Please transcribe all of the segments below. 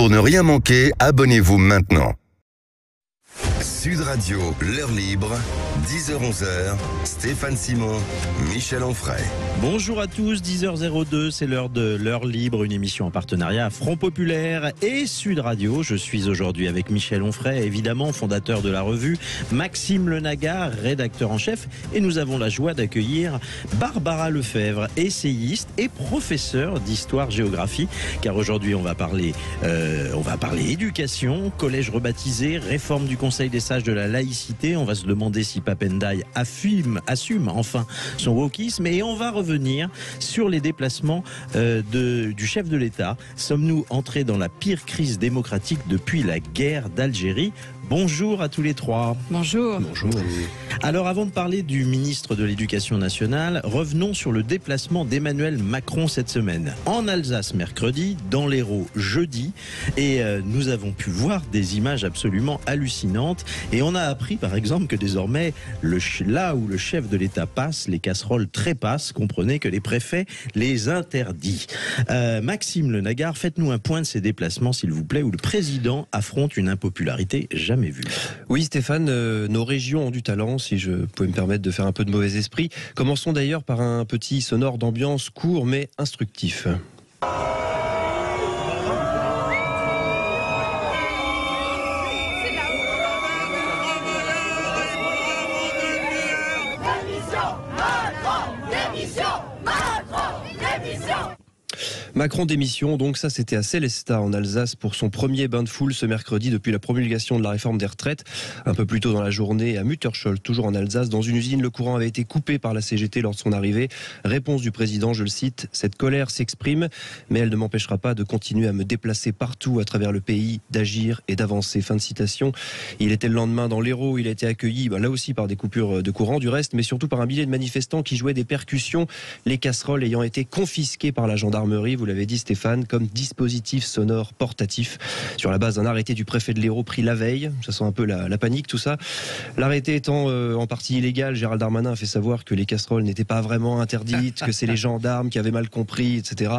Pour ne rien manquer, abonnez-vous maintenant. Sud Radio, l'heure libre, 10h-11h, Stéphane Simon, Michel Onfray. Bonjour à tous, 10h02, c'est l'heure de l'heure libre, une émission en partenariat Front Populaire et Sud Radio. Je suis aujourd'hui avec Michel Onfray, évidemment fondateur de la revue, Maxime Le Nagar, rédacteur en chef, et nous avons la joie d'accueillir Barbara Lefebvre, essayiste et professeure d'histoire-géographie, car aujourd'hui on va parler éducation, collège rebaptisé, réforme du Conseil des sages de la laïcité. On va se demander si Pap Ndiaye assume enfin son wokisme, et on va revenir sur les déplacements du chef de l'État. Sommes-nous entrés dans la pire crise démocratique depuis la guerre d'Algérie? Bonjour à tous les trois. Bonjour. Bonjour. Alors avant de parler du ministre de l'Éducation nationale, revenons sur le déplacement d'Emmanuel Macron cette semaine. En Alsace mercredi, dans l'Hérault jeudi, et nous avons pu voir des images absolument hallucinantes, et on a appris par exemple que désormais, là où le chef de l'État passe, les casseroles trépassent, comprenez que les préfets les interdisent. Maxime Le Nagar, faites-nous un point de ces déplacements s'il vous plaît, où le président affronte une impopularité jamais vue. Oui Stéphane, nos régions ont du talent, si je pouvais me permettre de faire un peu de mauvais esprit. Commençons d'ailleurs par un petit sonore d'ambiance court mais instructif. Macron démission, donc ça c'était à Sélestat en Alsace pour son premier bain de foule ce mercredi depuis la promulgation de la réforme des retraites. Un peu plus tôt dans la journée à Mutterscholl, toujours en Alsace, dans une usine, le courant avait été coupé par la CGT lors de son arrivée. Réponse du président, je le cite, cette colère s'exprime, mais elle ne m'empêchera pas de continuer à me déplacer partout à travers le pays, d'agir et d'avancer. Fin de citation. Il était le lendemain dans l'Hérault, il a été accueilli là aussi par des coupures de courant du reste, mais surtout par un millier de manifestants qui jouaient des percussions, les casseroles ayant été confisquées par la gendarmerie. Vous l'avez dit Stéphane, comme dispositif sonore portatif sur la base d'un arrêté du préfet de l'Hérault pris la veille. Ça sent un peu la panique tout ça. L'arrêté étant en partie illégal, Gérald Darmanin a fait savoir que les casseroles n'étaient pas vraiment interdites, que c'est les gendarmes qui avaient mal compris, etc.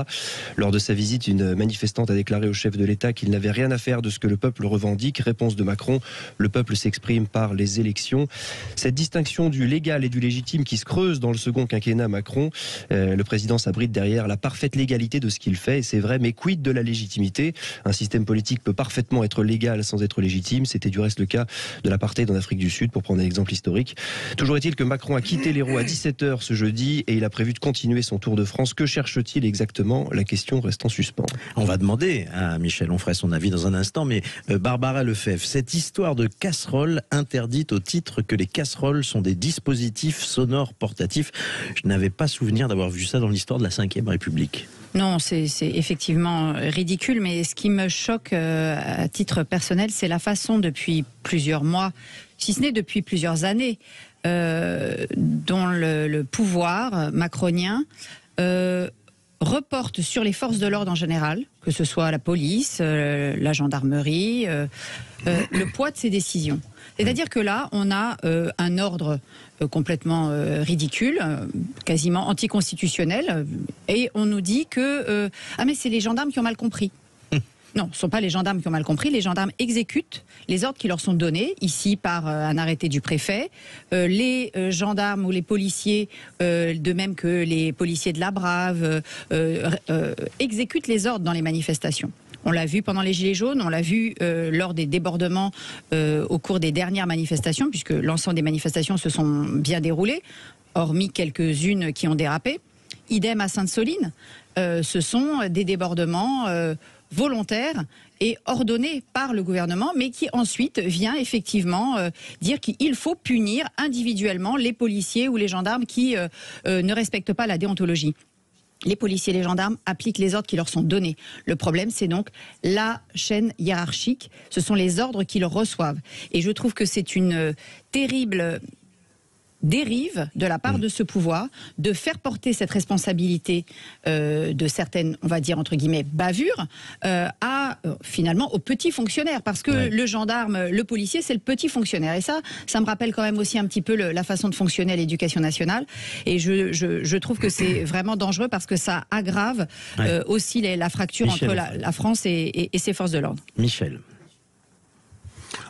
Lors de sa visite, une manifestante a déclaré au chef de l'État qu'il n'avait rien à faire de ce que le peuple revendique. Réponse de Macron, le peuple s'exprime par les élections. Cette distinction du légal et du légitime qui se creuse dans le second quinquennat Macron, le président s'abrite derrière la parfaite légalité de ce qu'il fait, et c'est vrai, mais quid de la légitimité? Un système politique peut parfaitement être légal sans être légitime. C'était du reste le cas de l'apartheid en Afrique du Sud, pour prendre un exemple historique. Toujours est-il que Macron a quitté l'Hérault à 17h ce jeudi, et il a prévu de continuer son tour de France. Que cherche-t-il exactement? La question reste en suspens. On va demander à Michel Onfray son avis dans un instant, mais Barbara Lefebvre, cette histoire de casseroles interdite au titre que les casseroles sont des dispositifs sonores portatifs, je n'avais pas souvenir d'avoir vu ça dans l'histoire de la Ve République. Non, c'est effectivement ridicule, mais ce qui me choque à titre personnel, c'est la façon depuis plusieurs mois, si ce n'est depuis plusieurs années, dont le pouvoir macronien reporte sur les forces de l'ordre en général, que ce soit la police, la gendarmerie, le poids de ces décisions. C'est-à-dire que là, on a un ordre complètement ridicule, quasiment anticonstitutionnel, et on nous dit que mais c'est les gendarmes qui ont mal compris. Non, ce ne sont pas les gendarmes qui ont mal compris. Les gendarmes exécutent les ordres qui leur sont donnés, ici par un arrêté du préfet. Les gendarmes ou les policiers, de même que les policiers de la Brave, exécutent les ordres dans les manifestations. On l'a vu pendant les Gilets jaunes, on l'a vu lors des débordements au cours des dernières manifestations, puisque l'ensemble des manifestations se sont bien déroulées, hormis quelques-unes qui ont dérapé. Idem à Sainte-Soline, ce sont des débordements volontaires et ordonnés par le gouvernement, mais qui ensuite vient effectivement dire qu'il faut punir individuellement les policiers ou les gendarmes qui ne respectent pas la déontologie. Les policiers et les gendarmes appliquent les ordres qui leur sont donnés. Le problème, c'est donc la chaîne hiérarchique. Ce sont les ordres qu'ils reçoivent. Et je trouve que c'est une terrible dérive de la part de ce pouvoir de faire porter cette responsabilité de certaines, on va dire entre guillemets, bavures finalement aux petits fonctionnaires, parce que le gendarme, le policier, c'est le petit fonctionnaire, et ça me rappelle quand même aussi un petit peu la façon de fonctionner à l'éducation nationale, et je trouve que c'est vraiment dangereux parce que ça aggrave aussi la fracture entre la France et ses forces de l'ordre. Michel.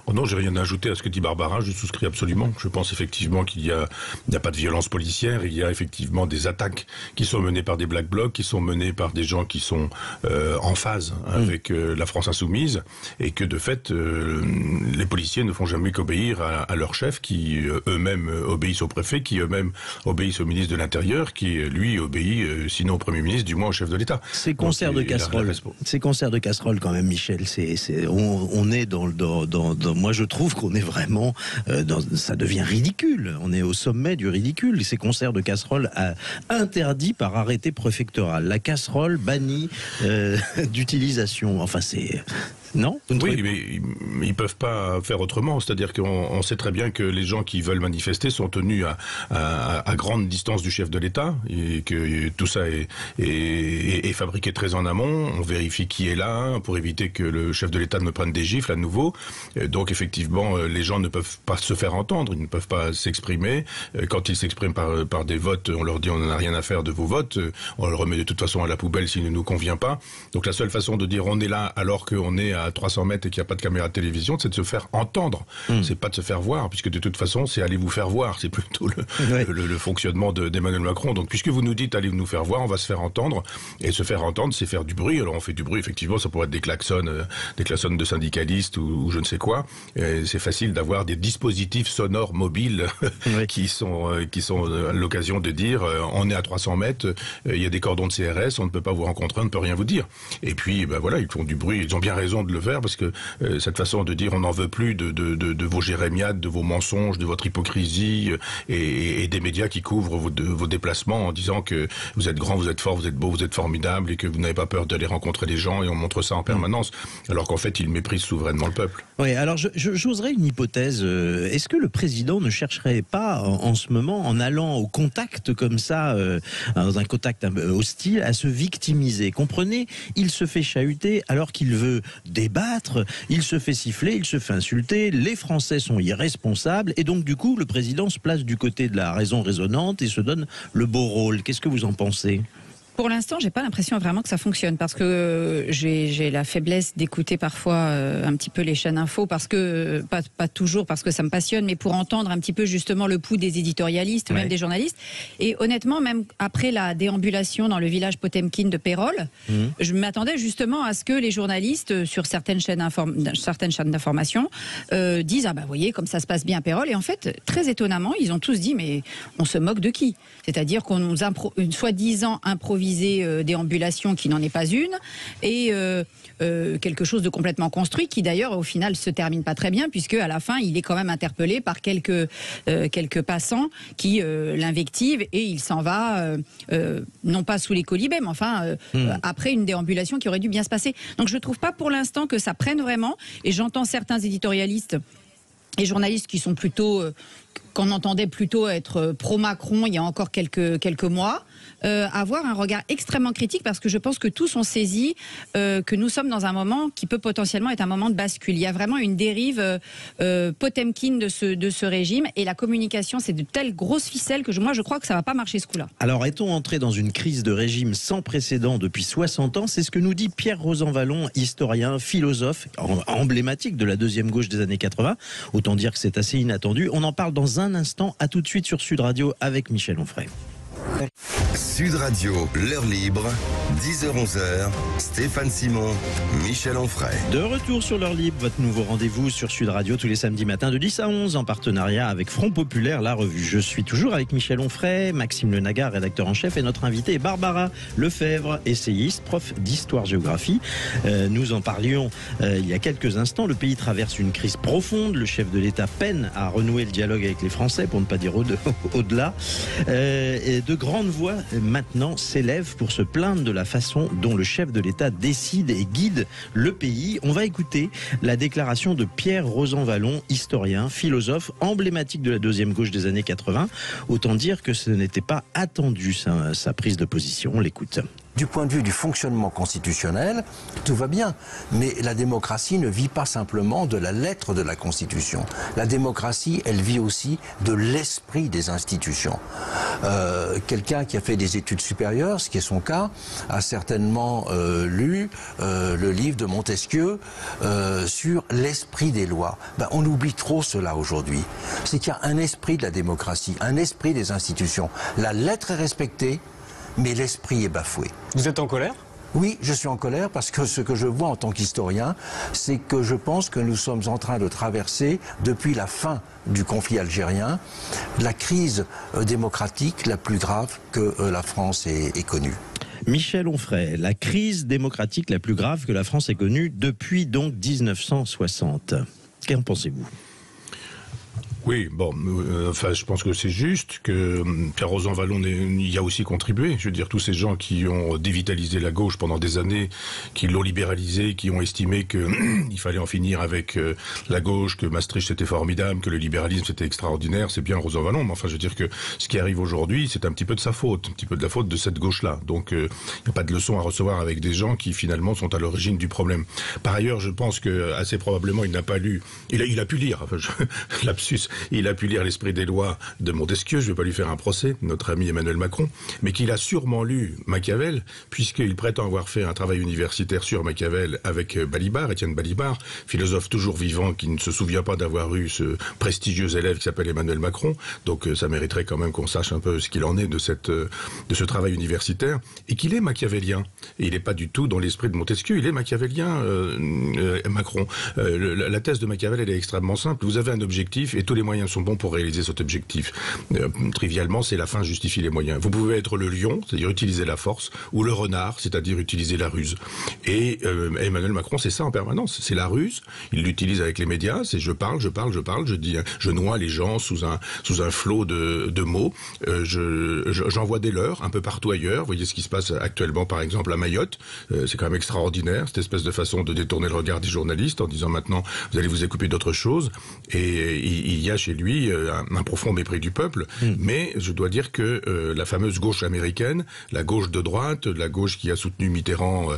Oh non, j'ai rien à ajouter à ce que dit Barbara, je souscris absolument. Je pense effectivement qu'il n'y a pas de violence policière, il y a effectivement des attaques qui sont menées par des Black Blocs, qui sont menées par des gens qui sont en phase avec la France insoumise, et que de fait, les policiers ne font jamais qu'obéir à leurs chefs, qui eux-mêmes obéissent au préfet, qui eux-mêmes obéissent au ministre de l'Intérieur, qui lui obéit, sinon au Premier ministre, du moins au chef de l'État. Ces concerts de casseroles quand même, Michel, on est moi je trouve qu'on est vraiment ça devient ridicule, on est au sommet du ridicule. Ces concerts de casseroles interdits par arrêté préfectoral, la casserole bannie d'utilisation, enfin c'est... Non ? Oui, mais ils peuvent pas faire autrement. C'est-à-dire qu'on sait très bien que les gens qui veulent manifester sont tenus à grande distance du chef de l'État, et que tout ça est fabriqué très en amont. On vérifie qui est là pour éviter que le chef de l'État ne prenne des gifles à nouveau. Donc effectivement, les gens ne peuvent pas se faire entendre, ils ne peuvent pas s'exprimer. Quand ils s'expriment par des votes, on leur dit on n'en a rien à faire de vos votes. On le remet de toute façon à la poubelle s'il ne nous convient pas. Donc la seule façon de dire on est là alors qu'on est à 300 mètres et qu'il n'y a pas de caméra de télévision, c'est de se faire entendre. C'est pas de se faire voir, puisque de toute façon, c'est aller vous faire voir. C'est plutôt le fonctionnement d'Emmanuel Macron. Donc, puisque vous nous dites allez nous faire voir, on va se faire entendre. Et se faire entendre, c'est faire du bruit. Alors, on fait du bruit, effectivement, ça pourrait être des klaxons de syndicalistes ou je ne sais quoi. C'est facile d'avoir des dispositifs sonores mobiles qui sont à l'occasion de dire on est à 300 mètres, il y a des cordons de CRS, on ne peut pas vous rencontrer, on ne peut rien vous dire. Et puis, voilà, ils font du bruit. Ils ont bien raison de le faire, parce que cette façon de dire on n'en veut plus de vos jérémiades, de vos mensonges, de votre hypocrisie et des médias qui couvrent vos déplacements en disant que vous êtes grand, vous êtes fort, vous êtes beau, vous êtes formidable et que vous n'avez pas peur d'aller rencontrer les gens, et on montre ça en permanence, alors qu'en fait ils méprisent souverainement le peuple. Oui, alors j'oserais une hypothèse. Est-ce que le président ne chercherait pas en ce moment, en allant au contact comme ça, dans un contact hostile, à se victimiser? Comprenez, il se fait chahuter alors qu'il veut débattre, il se fait siffler, il se fait insulter, les Français sont irresponsables, et donc du coup le président se place du côté de la raison raisonnante et se donne le beau rôle. Qu'est-ce que vous en pensez ? Pour l'instant, j'ai pas l'impression vraiment que ça fonctionne, parce que j'ai la faiblesse d'écouter parfois un petit peu les chaînes info, parce que pas toujours parce que ça me passionne, mais pour entendre un petit peu justement le pouls des éditorialistes, même des journalistes. Et honnêtement, même après la déambulation dans le village Potemkin de Pérol, je m'attendais justement à ce que les journalistes sur certaines chaînes d'information disent ah bah voyez comme ça se passe bien à Pérol. Et en fait, très étonnamment, ils ont tous dit mais on se moque de qui ? C'est-à-dire qu'on nous une soi-disant improvisé déambulation qui n'en est pas une, et quelque chose de complètement construit qui d'ailleurs au final se termine pas très bien, puisque à la fin il est quand même interpellé par quelques passants qui l'invectivent, et il s'en va non pas sous les colibets, mais enfin après une déambulation qui aurait dû bien se passer. Donc je trouve pas pour l'instant que ça prenne vraiment, et j'entends certains éditorialistes et journalistes qui sont plutôt qu'on entendait plutôt être pro-Macron il y a encore quelques mois, avoir un regard extrêmement critique, parce que je pense que tous ont saisi que nous sommes dans un moment qui peut potentiellement être un moment de bascule. Il y a vraiment une dérive Potemkin de ce régime, et la communication, c'est de telles grosses ficelles que moi je crois que ça ne va pas marcher ce coup-là. Alors est-on entré dans une crise de régime sans précédent depuis 60 ans ? C'est ce que nous dit Pierre Rosanvallon, historien, philosophe, emblématique de la deuxième gauche des années 80. Autant dire que c'est assez inattendu. On en parle dans un instant. À tout de suite sur Sud Radio avec Michel Onfray. Sud Radio, l'heure libre, 10h-11h, Stéphane Simon, Michel Onfray. De retour sur l'heure libre, votre nouveau rendez-vous sur Sud Radio tous les samedis matins de 10 à 11 en partenariat avec Front Populaire, la revue. Je suis toujours avec Michel Onfray, Maxime Le Nagar, rédacteur en chef, et notre invité est Barbara Lefebvre, essayiste, prof d'histoire-géographie. Nous en parlions il y a quelques instants. Le pays traverse une crise profonde. Le chef de l'État peine à renouer le dialogue avec les Français, pour ne pas dire au-delà. Et de grandes voix maintenant s'élèvent pour se plaindre de la façon dont le chef de l'État décide et guide le pays. On va écouter la déclaration de Pierre Rosanvallon, historien, philosophe, emblématique de la deuxième gauche des années 80. Autant dire que ce n'était pas attendu sa prise de position. On l'écoute. Du point de vue du fonctionnement constitutionnel, tout va bien. Mais la démocratie ne vit pas simplement de la lettre de la Constitution. La démocratie, elle vit aussi de l'esprit des institutions. Quelqu'un qui a fait des études supérieures, ce qui est son cas, a certainement lu le livre de Montesquieu sur l'esprit des lois. On oublie trop cela aujourd'hui. C'est qu'il y a un esprit de la démocratie, un esprit des institutions. La lettre est respectée, mais l'esprit est bafoué. Vous êtes en colère ? Oui, je suis en colère parce que ce que je vois en tant qu'historien, c'est que je pense que nous sommes en train de traverser, depuis la fin du conflit algérien, la crise démocratique la plus grave que la France ait connue. Michel Onfray, la crise démocratique la plus grave que la France ait connue depuis donc 1960. Qu'en pensez-vous ? Oui, bon, je pense que c'est juste que Pierre Rosanvallon y a aussi contribué. Je veux dire, tous ces gens qui ont dévitalisé la gauche pendant des années, qui l'ont libéralisé, qui ont estimé que il fallait en finir avec la gauche, que Maastricht c'était formidable, que le libéralisme c'était extraordinaire, c'est bien Rosanvallon. Mais enfin, je veux dire que ce qui arrive aujourd'hui, c'est un petit peu de sa faute, un petit peu de la faute de cette gauche-là. Donc, il n'y a pas de leçon à recevoir avec des gens qui finalement sont à l'origine du problème. Par ailleurs, je pense que assez probablement, il n'a pas lu. Il a pu lire. Enfin, lapsus. Il a pu lire l'esprit des lois de Montesquieu, je ne vais pas lui faire un procès, notre ami Emmanuel Macron, mais qu'il a sûrement lu Machiavel, puisqu'il prétend avoir fait un travail universitaire sur Machiavel avec Balibar, Étienne Balibar, philosophe toujours vivant qui ne se souvient pas d'avoir eu ce prestigieux élève qui s'appelle Emmanuel Macron, donc ça mériterait quand même qu'on sache un peu ce qu'il en est de ce travail universitaire, et qu'il est machiavélien. Et il n'est pas du tout dans l'esprit de Montesquieu, il est machiavélien, Macron. La thèse de Machiavel, elle est extrêmement simple. Vous avez un objectif et tous les moyens sont bons pour réaliser cet objectif. Trivialement, c'est la fin justifie les moyens. Vous pouvez être le lion, c'est-à-dire utiliser la force, ou le renard, c'est-à-dire utiliser la ruse. Et Emmanuel Macron, c'est ça en permanence. C'est la ruse. Il l'utilise avec les médias. C'est je parle, je noie les gens sous un flot de mots. J'envoie des leurres un peu partout ailleurs. Vous voyez ce qui se passe actuellement, par exemple, à Mayotte. C'est quand même extraordinaire, cette espèce de façon de détourner le regard des journalistes en disant maintenant, vous allez vous occuper d'autre chose. Et il y a chez lui un profond mépris du peuple, mais je dois dire que la fameuse gauche américaine, la gauche de droite, la gauche qui a soutenu Mitterrand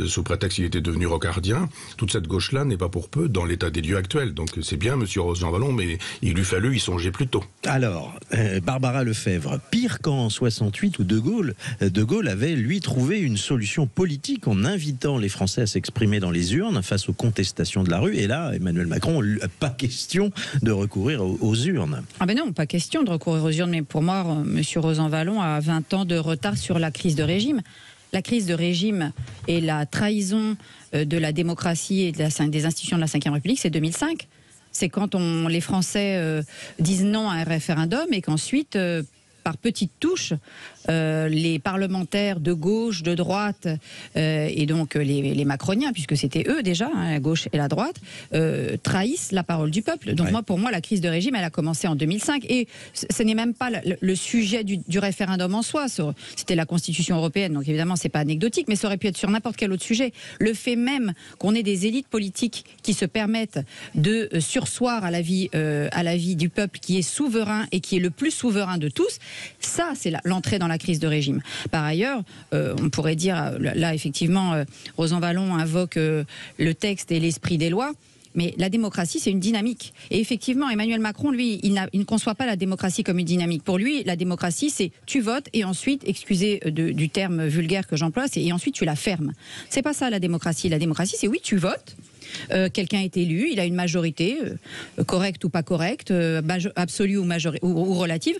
sous prétexte qu'il était devenu rocardien, toute cette gauche-là n'est pas pour peu dans l'état des lieux actuel. Donc c'est bien, monsieur Rosanvallon, mais il eût fallu y songer plus tôt. Alors, Barbara Lefebvre, pire qu'en 68 où De Gaulle avait, lui, trouvé une solution politique en invitant les Français à s'exprimer dans les urnes face aux contestations de la rue. Et là, Emmanuel Macron, pas question de recourir aux urnes. Ah ben non, pas question de recourir aux urnes, mais pour moi, M. Rosanvallon a 20 ans de retard sur la crise de régime. La crise de régime et la trahison de la démocratie et des institutions de la Ve République, c'est 2005. C'est quand les Français disent non à un référendum et qu'ensuite, par petites touches, les parlementaires de gauche, de droite et donc les macroniens, puisque c'était eux déjà, la gauche et la droite, trahissent la parole du peuple. Donc pour moi, la crise de régime, elle a commencé en 2005 et ce n'est même pas le sujet du référendum en soi. C'était la Constitution européenne, donc évidemment c'est pas anecdotique, mais ça aurait pu être sur n'importe quel autre sujet. Le fait même qu'on ait des élites politiques qui se permettent de surseoir à la vie du peuple qui est souverain et qui est le plus souverain de tous, ça c'est l'entrée dans la crise de régime. Par ailleurs, on pourrait dire, là effectivement, Rosanvallon invoque le texte et l'esprit des lois, mais la démocratie c'est une dynamique. Et effectivement, Emmanuel Macron, lui, il ne conçoit pas la démocratie comme une dynamique. Pour lui, la démocratie c'est tu votes et ensuite, excusez du terme vulgaire que j'emploie, et ensuite tu la fermes. C'est pas ça la démocratie. La démocratie c'est oui, tu votes. Quelqu'un est élu, il a une majorité, correcte ou pas correcte, absolue ou relative.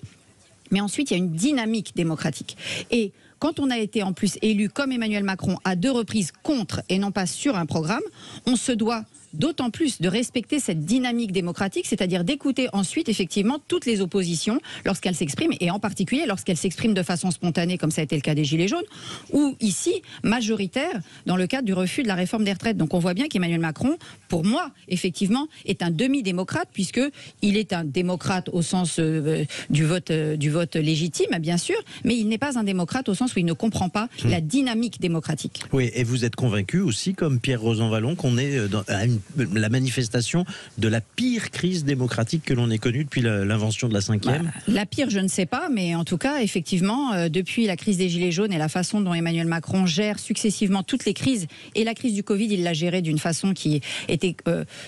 Mais ensuite, il y a une dynamique démocratique. Et quand on a été en plus élu comme Emmanuel Macron à 2 reprises contre et non pas sur un programme, on se doit d'autant plus de respecter cette dynamique démocratique, c'est-à-dire d'écouter ensuite effectivement toutes les oppositions lorsqu'elles s'expriment, et en particulier lorsqu'elles s'expriment de façon spontanée, comme ça a été le cas des Gilets jaunes, ou ici, majoritaire, dans le cadre du refus de la réforme des retraites. Donc on voit bien qu'Emmanuel Macron, pour moi, effectivement, est un demi-démocrate, puisqu'il est un démocrate au sens du vote légitime, bien sûr, mais il n'est pas un démocrate au sens où il ne comprend pas la dynamique démocratique. Oui, et vous êtes convaincu aussi, comme Pierre Rosanvallon, qu'on est à la manifestation de la pire crise démocratique que l'on ait connue depuis l'invention de la 5e? La pire, je ne sais pas, mais en tout cas, effectivement, depuis la crise des Gilets jaunes et la façon dont Emmanuel Macron gère successivement toutes les crises, et la crise du Covid, il l'a gérée d'une façon qui était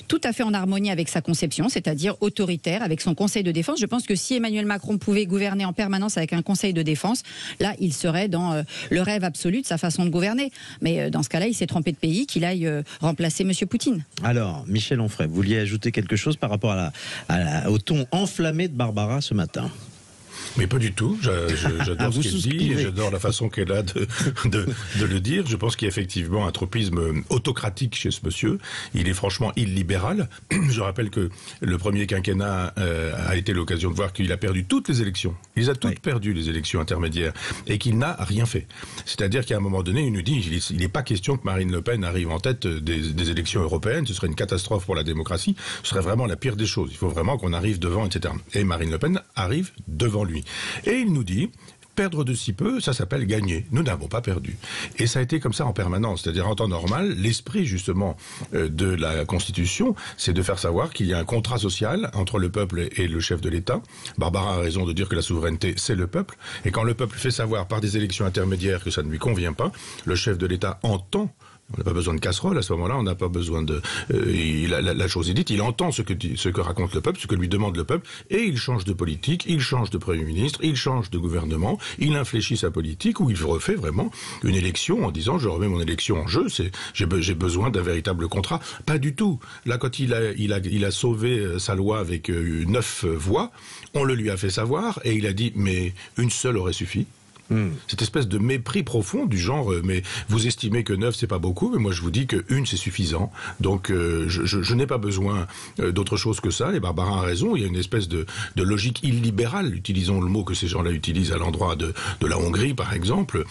tout à fait en harmonie avec sa conception, c'est-à-dire autoritaire, avec son conseil de défense. Je pense que si Emmanuel Macron pouvait gouverner en permanence avec un conseil de défense, là, il serait dans le rêve absolu de sa façon de gouverner. Mais dans ce cas-là, il s'est trompé de pays, qu'il aille remplacer M. Poutine. Alors, Michel Onfray, vous vouliez ajouter quelque chose par rapport au ton enflammé de Barbara ce matin? Mais pas du tout. J'adore ce qu'elle dit, et j'adore la façon qu'elle a de le dire. Je pense qu'il y a effectivement un tropisme autocratique chez ce monsieur. Il est franchement illibéral. Je rappelle que le premier quinquennat a été l'occasion de voir qu'il a perdu toutes les élections. Il les a toutes perdues, les élections intermédiaires, et qu'il n'a rien fait. C'est-à-dire qu'à un moment donné, il nous dit il n'est pas question que Marine Le Pen arrive en tête des élections européennes. Ce serait une catastrophe pour la démocratie. Ce serait vraiment la pire des choses. Il faut vraiment qu'on arrive devant, etc. Et Marine Le Pen arrive devant lui. Et il nous dit, perdre de si peu, ça s'appelle gagner. Nous n'avons pas perdu. Et ça a été comme ça en permanence. C'est-à-dire en temps normal, l'esprit justement de la Constitution, c'est de faire savoir qu'il y a un contrat social entre le peuple et le chef de l'État. Barbara a raison de dire que la souveraineté, c'est le peuple. Et quand le peuple fait savoir par des élections intermédiaires que ça ne lui convient pas, le chef de l'État entend. On n'a pas besoin de casserole à ce moment-là, on n'a pas besoin de... la chose est dite, il entend ce que raconte le peuple, ce que lui demande le peuple, et il change de politique, il change de Premier ministre, il change de gouvernement, il infléchit sa politique, ou il refait vraiment une élection en disant « je remets mon élection en jeu, j'ai besoin d'un véritable contrat ». Pas du tout. Là, quand il a sauvé sa loi avec 9 voix, on le lui a fait savoir, et il a dit « mais une seule aurait suffi ». Cette espèce de mépris profond du genre mais vous estimez que 9 c'est pas beaucoup, mais moi je vous dis que 1 c'est suffisant, donc je n'ai pas besoin d'autre chose que ça. Et Barbara a raison, il y a une espèce de logique illibérale, utilisons le mot que ces gens-là utilisent à l'endroit de la Hongrie par exemple,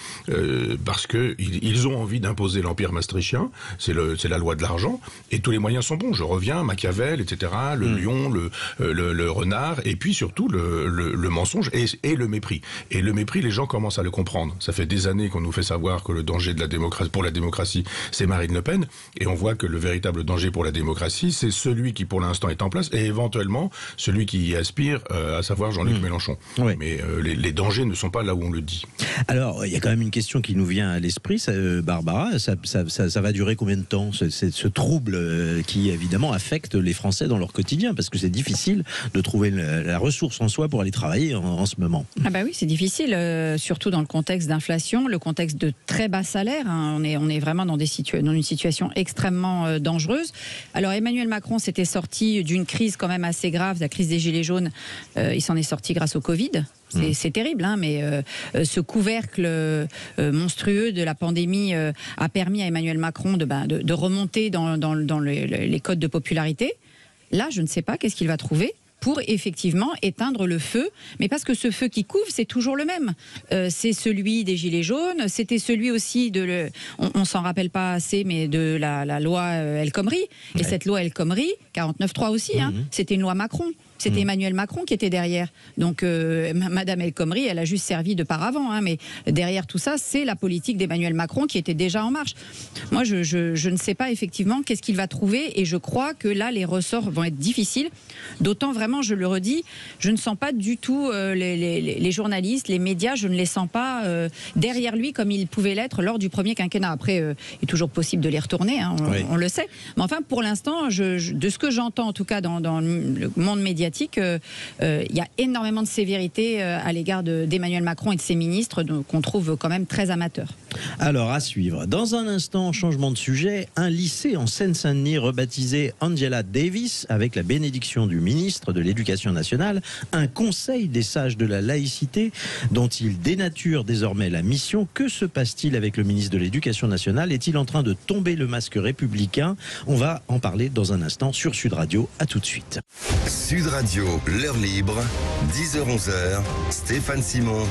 parce que ils ont envie d'imposer l'empire maastrichtien, c'est la loi de l'argent, et tous les moyens sont bons. Je reviens, Machiavel, etc., le lion, le renard, et puis surtout le mensonge et le mépris. Et le mépris, les gens commencent à le comprendre. Ça fait des années qu'on nous fait savoir que le danger pour la démocratie, c'est Marine Le Pen, et on voit que le véritable danger pour la démocratie, c'est celui qui pour l'instant est en place, et éventuellement celui qui y aspire, à savoir Jean-Luc Mélenchon. Oui. Mais les dangers ne sont pas là où on le dit. Alors, il y a quand même une question qui nous vient à l'esprit, Barbara, ça va durer combien de temps, ce trouble qui évidemment affecte les Français dans leur quotidien, parce que c'est difficile de trouver la ressource en soi pour aller travailler en ce moment. Ah bah oui, c'est difficile, surtout dans le contexte d'inflation, le contexte de très bas salaires. On est vraiment dans une situation extrêmement dangereuse. Alors Emmanuel Macron s'était sorti d'une crise quand même assez grave, la crise des Gilets jaunes. Il s'en est sorti grâce au Covid. C'est terrible, hein, mais ce couvercle monstrueux de la pandémie a permis à Emmanuel Macron de remonter dans les codes de popularité. Là, je ne sais pas qu'est-ce qu'il va trouver pour effectivement éteindre le feu, mais parce que ce feu qui couve, c'est toujours le même. C'est celui des Gilets jaunes, c'était celui aussi on s'en rappelle pas assez, mais de la loi El Khomri. Et cette loi El Khomri, 49.3 aussi, c'était une loi Macron. C'était Emmanuel Macron qui était derrière. Donc, Madame El Khomri, elle a juste servi de paravent. Mais derrière tout ça, c'est la politique d'Emmanuel Macron qui était déjà en marche. Moi, je ne sais pas effectivement qu'est-ce qu'il va trouver. Et je crois que là, les ressorts vont être difficiles. D'autant vraiment, je le redis, je ne sens pas du tout les journalistes, les médias, je ne les sens pas derrière lui comme ils pouvaient l'être lors du premier quinquennat. Après, il est toujours possible de les retourner, on le sait. Mais enfin, pour l'instant, de ce que j'entends, en tout cas dans le monde médiatique, médiatique, il y a énormément de sévérité à l'égard d'Emmanuel Macron et de ses ministres qu'on trouve quand même très amateurs. Alors, à suivre. Dans un instant, changement de sujet, un lycée en Seine-Saint-Denis rebaptisé Angela Davis avec la bénédiction du ministre de l'Éducation nationale, un conseil des sages de la laïcité dont il dénature désormais la mission. Que se passe-t-il avec le ministre de l'Éducation nationale? Est-il en train de tomber le masque républicain? On va en parler dans un instant sur Sud Radio. À tout de suite. Sud Radio, l'heure libre, 10h-11h, Stéphane Simon,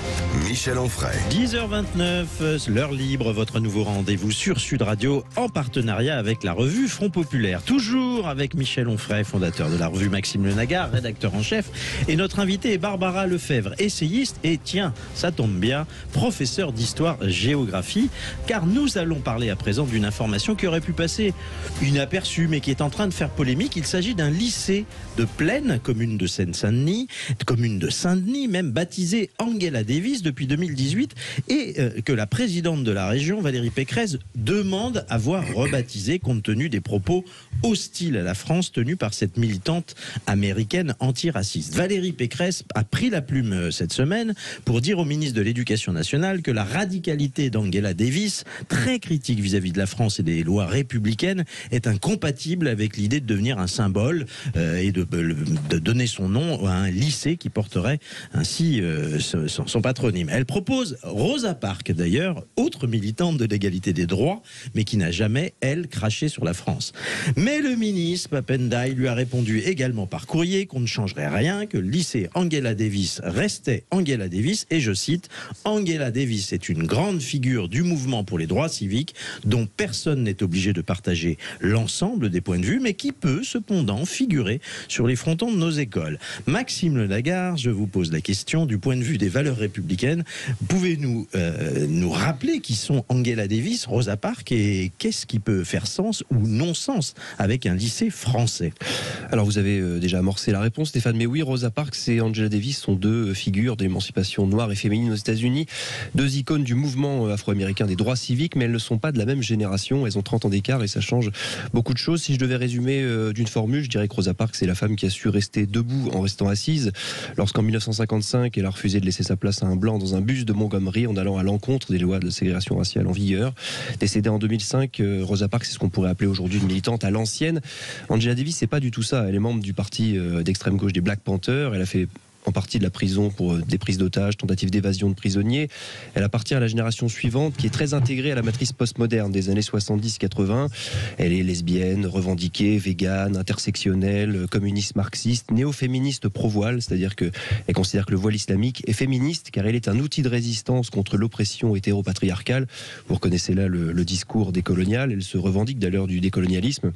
Michel Onfray. 10h29, l'heure libre, votre nouveau rendez-vous sur Sud Radio en partenariat avec la revue Front Populaire. Toujours avec Michel Onfray, fondateur de la revue Maxime Le Nagard, rédacteur en chef. Et notre invité est Barbara Lefebvre, essayiste et tiens, ça tombe bien, professeur d'histoire-géographie. Car nous allons parler à présent d'une information qui aurait pu passer inaperçue mais qui est en train de faire polémique. Il s'agit d'un lycée de Plaine, commune de Seine-Saint-Denis, commune de Saint-Denis, même baptisé Angela Davis depuis 2018 et que la présidente de la région, Valérie Pécresse, demande à voir rebaptisé compte tenu des propos hostiles à la France tenus par cette militante américaine antiraciste. Valérie Pécresse a pris la plume cette semaine pour dire au ministre de l'Éducation nationale que la radicalité d'Angela Davis, très critique vis-à-vis de la France et des lois républicaines, est incompatible avec l'idée de devenir un symbole et de donner son nom à un lycée qui porterait ainsi son patronyme. Elle propose Rosa Parks, d'ailleurs, autre militante de l'égalité des droits, mais qui n'a jamais, elle, craché sur la France. Mais le ministre Papendiaï lui a répondu également par courrier qu'on ne changerait rien, que le lycée Angela Davis restait Angela Davis, et je cite, Angela Davis est une grande figure du mouvement pour les droits civiques dont personne n'est obligé de partager l'ensemble des points de vue, mais qui peut cependant figurer sur les frontons de nos écoles. Maxime Le Nagard, je vous pose la question du point de vue des valeurs républicaines. Pouvez-vous nous rappeler qui sont Angela Davis, Rosa Parks et qu'est-ce qui peut faire sens ou non-sens avec un lycée français? Alors vous avez déjà amorcé la réponse, Stéphane, mais oui, Rosa Parks et Angela Davis sont deux figures d'émancipation noire et féminine aux États-Unis, deux icônes du mouvement afro-américain des droits civiques, mais elles ne sont pas de la même génération, elles ont 30 ans d'écart et ça change beaucoup de choses. Si je devais résumer d'une formule, je dirais que Rosa Parks est la femme qui a su rester debout en restant assise lorsqu'en 1955 elle a refusé de laisser sa place à un blanc dans un bus de Montgomery en allant à l'encontre des lois de ségrégation raciale en vigueur. Décédée en 2005, Rosa Parks c'est ce qu'on pourrait appeler aujourd'hui une militante à l'ancienne. Angela Davis c'est pas du tout ça, elle est membre du parti d'extrême gauche des Black Panthers, elle a fait en partie de la prison pour des prises d'otages, tentatives d'évasion de prisonniers. Elle appartient à la génération suivante qui est très intégrée à la matrice postmoderne des années 70-80. Elle est lesbienne, revendiquée, végane, intersectionnelle, communiste marxiste, néo-féministe pro-voile, c'est-à-dire qu'elle considère que le voile islamique est féministe car elle est un outil de résistance contre l'oppression hétéropatriarcale. Vous reconnaissez là le discours décolonial, elle se revendique d'ailleurs du décolonialisme.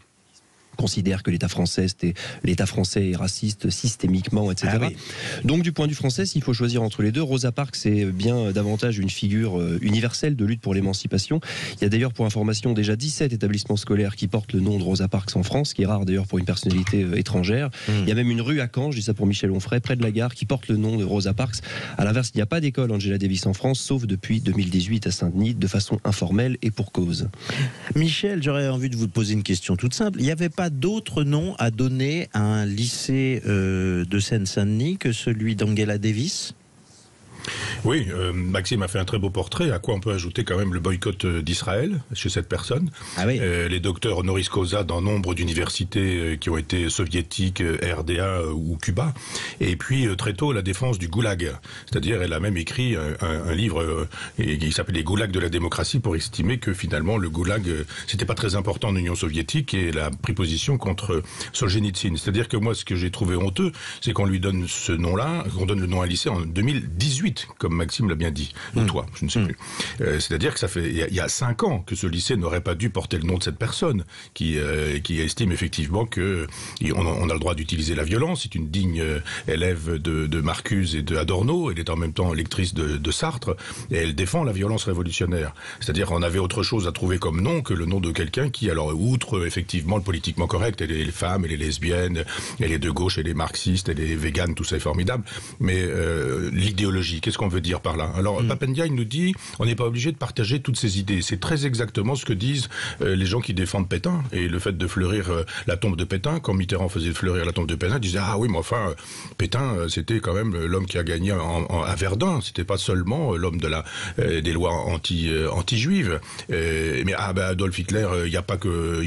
Considère que l'État français est raciste systémiquement, etc. Ah oui. Donc du point de vue français, s'il faut choisir entre les deux, Rosa Parks c'est bien davantage une figure universelle de lutte pour l'émancipation. Il y a d'ailleurs pour information déjà 17 établissements scolaires qui portent le nom de Rosa Parks en France, ce qui est rare d'ailleurs pour une personnalité étrangère. Il y a même une rue à Caen, je dis ça pour Michel Onfray, près de la gare, qui porte le nom de Rosa Parks. À l'inverse, il n'y a pas d'école Angela Davis en France, sauf depuis 2018 à Saint-Denis, de façon informelle et pour cause. Michel, j'aurais envie de vous poser une question toute simple. Il n'y avait pas d'autres noms à donner à un lycée de Seine-Saint-Denis que celui d'Angela Davis ? Oui, Maxime a fait un très beau portrait, à quoi on peut ajouter quand même le boycott d'Israël chez cette personne. Ah oui. Les docteurs honoris causa dans nombre d'universités qui ont été soviétiques, RDA ou Cuba. Et puis très tôt la défense du goulag. C'est-à-dire elle a même écrit un livre qui s'appelle Les goulags de la démocratie pour estimer que finalement le goulag c'était pas très important en Union soviétique et elle a pris position contre Solzhenitsyn. C'est-à-dire que moi ce que j'ai trouvé honteux, c'est qu'on lui donne ce nom-là, qu'on donne le nom à un lycée en 2018. Comme Maxime l'a bien dit, ou toi, je ne sais plus. C'est-à-dire que ça fait il y a 5 ans que ce lycée n'aurait pas dû porter le nom de cette personne qui estime effectivement que on a le droit d'utiliser la violence. C'est une digne élève de Marcuse et de Adorno. Elle est en même temps lectrice de Sartre et elle défend la violence révolutionnaire. C'est-à-dire qu'on avait autre chose à trouver comme nom que le nom de quelqu'un qui, alors outre effectivement le politiquement correct, elle est femme, elle est lesbienne, elle est de gauche, elle est marxiste, elle est végane, tout ça est formidable, mais l'idéologie idéologie. Qu'est-ce qu'on veut dire par là? Alors, Pap Ndiaye nous dit, on n'est pas obligé de partager toutes ces idées. C'est très exactement ce que disent les gens qui défendent Pétain. Et le fait de fleurir la tombe de Pétain, quand Mitterrand faisait fleurir la tombe de Pétain, il disait, ah oui, mais enfin, Pétain, c'était quand même l'homme qui a gagné à Verdun. C'était pas seulement l'homme des lois anti-juives. Mais Adolf Hitler, il n'y a pas que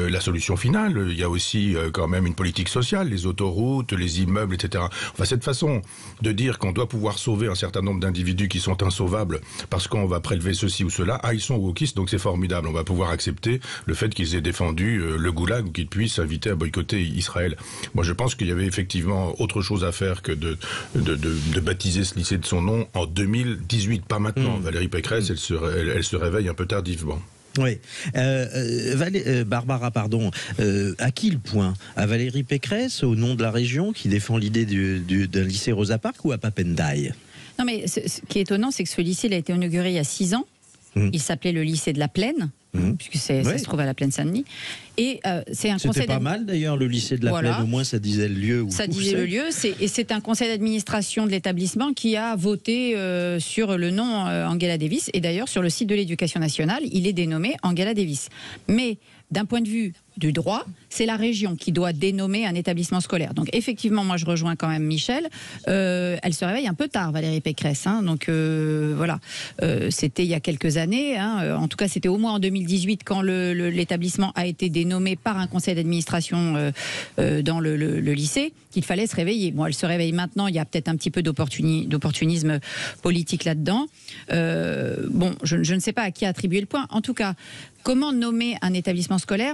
la solution finale. Il y a aussi quand même une politique sociale, les autoroutes, les immeubles, etc. Enfin, cette façon de dire qu'on doit pouvoir sauver un certain nombre d'individus qui sont insauvables parce qu'on va prélever ceci ou cela, ils sont wokistes, donc c'est formidable. On va pouvoir accepter le fait qu'ils aient défendu le goulag ou qu'ils puissent inviter à boycotter Israël. Moi, je pense qu'il y avait effectivement autre chose à faire que de baptiser ce lycée de son nom en 2018, pas maintenant. Valérie Pécresse, elle se réveille un peu tardivement. Oui. Barbara, pardon. À qui le point? À Valérie Pécresse, au nom de la région, qui défend l'idée d'un lycée Rosa Parks, ou à Pap Ndiaye? Non, mais ce qui est étonnant, c'est que ce lycée il a été inauguré il y a 6 ans. Il s'appelait le lycée de la Plaine, puisque ça se trouve à la Plaine Saint-Denis. Et c'est un conseil. C'était pas mal d'ailleurs, le lycée de la Plaine, au moins ça disait le lieu. Ça disait le lieu, et c'est un conseil d'administration de l'établissement qui a voté sur le nom Angela Davis. Et d'ailleurs, sur le site de l'Éducation nationale, il est dénommé Angela Davis. Mais d'un point de vue du droit, c'est la région qui doit dénommer un établissement scolaire. Donc effectivement, moi je rejoins quand même Michel. Elle se réveille un peu tard, Valérie Pécresse. Donc voilà, c'était il y a quelques années. En tout cas, c'était au moins en 2018 quand l'établissement a été dénommé par un conseil d'administration dans le lycée, qu'il fallait se réveiller. Bon, elle se réveille maintenant. Il y a peut-être un petit peu d'opportunisme politique là-dedans. Bon, je ne sais pas à qui attribuer le point. En tout cas, comment nommer un établissement scolaire?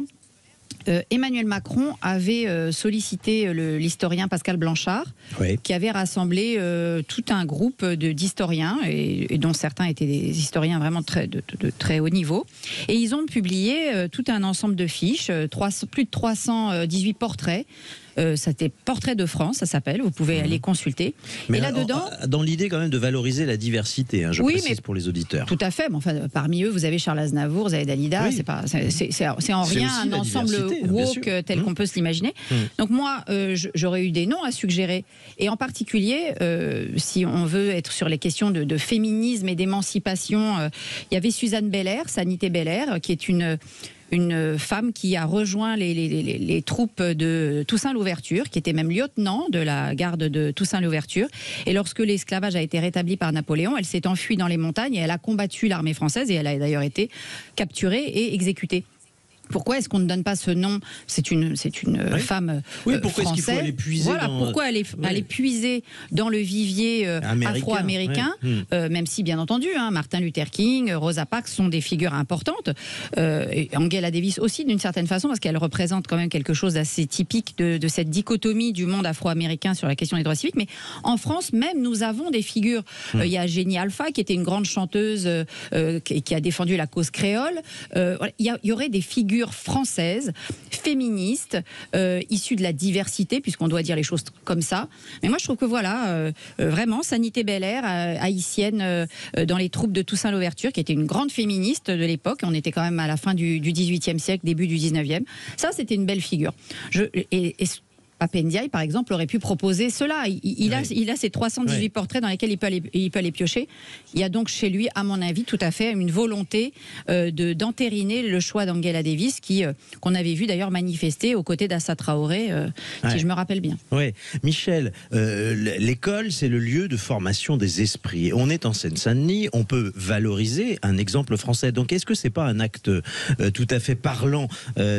Emmanuel Macron avait sollicité l'historien Pascal Blanchard, qui avait rassemblé tout un groupe d'historiens, et dont certains étaient des historiens vraiment de très haut niveau. Et ils ont publié tout un ensemble de fiches, plus de 318 portraits. C'était Portrait de France, ça s'appelle, vous pouvez aller consulter. Mais et là-dedans, dans l'idée quand même de valoriser la diversité, je précise pour les auditeurs. Tout à fait, mais enfin, parmi eux, vous avez Charles Aznavour, vous avez Dalida, c'est en rien un ensemble woke tel qu'on peut se l'imaginer. Donc moi, j'aurais eu des noms à suggérer. Et en particulier, si on veut être sur les questions de féminisme et d'émancipation, il y avait Suzanne Belair, Sanité Belair, qui est une femme qui a rejoint les troupes de Toussaint Louverture, qui était même lieutenant de la garde de Toussaint Louverture. Et lorsque l'esclavage a été rétabli par Napoléon, elle s'est enfuie dans les montagnes et elle a combattu l'armée française et elle a d'ailleurs été capturée et exécutée. Pourquoi est-ce qu'on ne donne pas ce nom? C'est une femme pourquoi française. Est-ce qu'il faut aller puiser pourquoi aller puiser dans le vivier afro-américain, même si, bien entendu, Martin Luther King, Rosa Parks sont des figures importantes. Et Angela Davis aussi, d'une certaine façon, parce qu'elle représente quand même quelque chose d'assez typique de cette dichotomie du monde afro-américain sur la question des droits civiques. Mais en France, même, nous avons des figures. Il y a Jenny Alpha, qui était une grande chanteuse qui a défendu la cause créole. Il y aurait des figures française, féministe, issue de la diversité, puisqu'on doit dire les choses comme ça. Mais moi, je trouve que vraiment, Sanité Belair, haïtienne dans les troupes de Toussaint Louverture, qui était une grande féministe de l'époque, on était quand même à la fin du XVIIIe siècle, début du XIXe, ça, c'était une belle figure. Pap Ndiaye, par exemple, aurait pu proposer cela. Il a ces 318 portraits dans lesquels il peut aller piocher. Il y a donc chez lui, à mon avis, tout à fait une volonté d'entériner le choix d'Angela Davis, qu'on avait vu d'ailleurs manifester aux côtés d'Assa Traoré, si je me rappelle bien. Oui, Michel, l'école, c'est le lieu de formation des esprits. On est en Seine-Saint-Denis, on peut valoriser un exemple français. Donc, est-ce que c'est pas un acte tout à fait parlant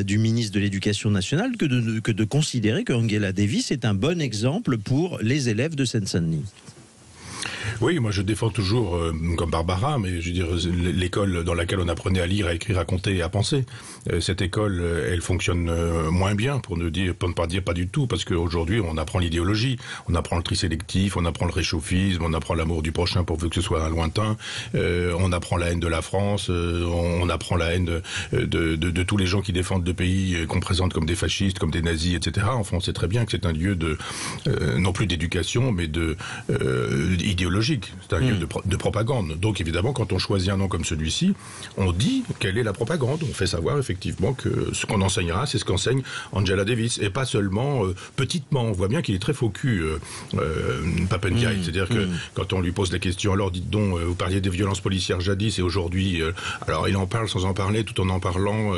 du ministre de l'Éducation nationale que de considérer que Angela Davis est un bon exemple pour les élèves de Seine-Saint-Denis? Oui, moi je défends toujours, comme Barbara, mais je veux dire, l'école dans laquelle on apprenait à lire, à écrire, à compter et à penser. Cette école, elle fonctionne moins bien, pour ne pas dire pas du tout, parce qu'aujourd'hui on apprend l'idéologie, on apprend le tri sélectif, on apprend le réchauffisme, on apprend l'amour du prochain pourvu que ce soit un lointain, on apprend la haine de la France, on apprend la haine de tous les gens qui défendent le pays, qu'on présente comme des fascistes, comme des nazis, etc. Enfin, on sait très bien que c'est un lieu non plus d'éducation, mais idéologie idéologique, c'est un lieu de propagande. Donc évidemment, quand on choisit un nom comme celui-ci, on dit quelle est la propagande. On fait savoir effectivement que ce qu'on enseignera, c'est ce qu'enseigne Angela Davis, et pas seulement petitement. On voit bien qu'il est très faux cul, Papa Ndiaye. C'est-à-dire que quand on lui pose la question, alors dites donc, vous parliez des violences policières jadis et aujourd'hui, alors il en parle sans en parler, tout en parlant,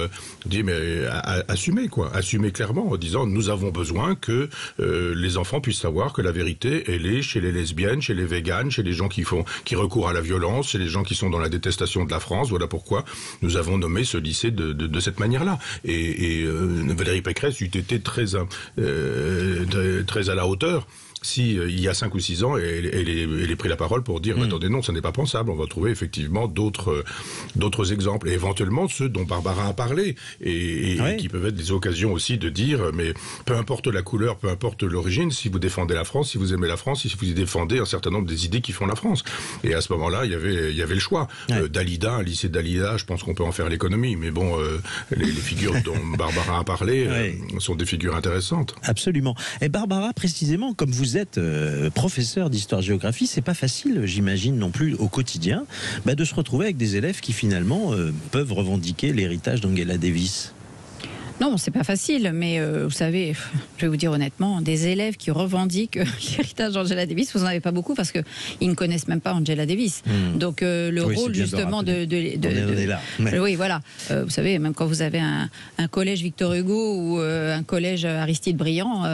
dit mais assumez quoi, assumez clairement en disant nous avons besoin que les enfants puissent savoir que la vérité elle est chez les lesbiennes, chez les véganes, chez les gens qui recourent à la violence, chez les gens qui sont dans la détestation de la France. Voilà pourquoi nous avons nommé ce lycée de cette manière-là. Et Valérie Pécresse eût été très à la hauteur si il y a 5 ou 6 ans, elle ait pris la parole pour dire attendez, non, ça n'est pas pensable, on va trouver effectivement d'autres exemples, et éventuellement ceux dont Barbara a parlé, et qui peuvent être des occasions aussi de dire mais peu importe la couleur, peu importe l'origine, si vous défendez la France, si vous aimez la France, si vous y défendez un certain nombre des idées qui font la France. Et à ce moment-là, il y avait le choix. Dalida, un lycée Dalida, je pense qu'on peut en faire l'économie, mais bon, les figures dont Barbara a parlé sont des figures intéressantes. Absolument. Et Barbara, précisément, comme vous êtes professeur d'histoire-géographie, c'est pas facile, j'imagine non plus au quotidien, de se retrouver avec des élèves qui finalement peuvent revendiquer l'héritage d'Angela Davis. Non, c'est pas facile, mais vous savez, je vais vous dire honnêtement, des élèves qui revendiquent l'héritage d'Angela Davis, vous n'en avez pas beaucoup parce qu'ils ne connaissent même pas Angela Davis. Donc le rôle justement on est là. Oui, voilà. Vous savez, même quand vous avez un collège Victor Hugo ou un collège Aristide Briand,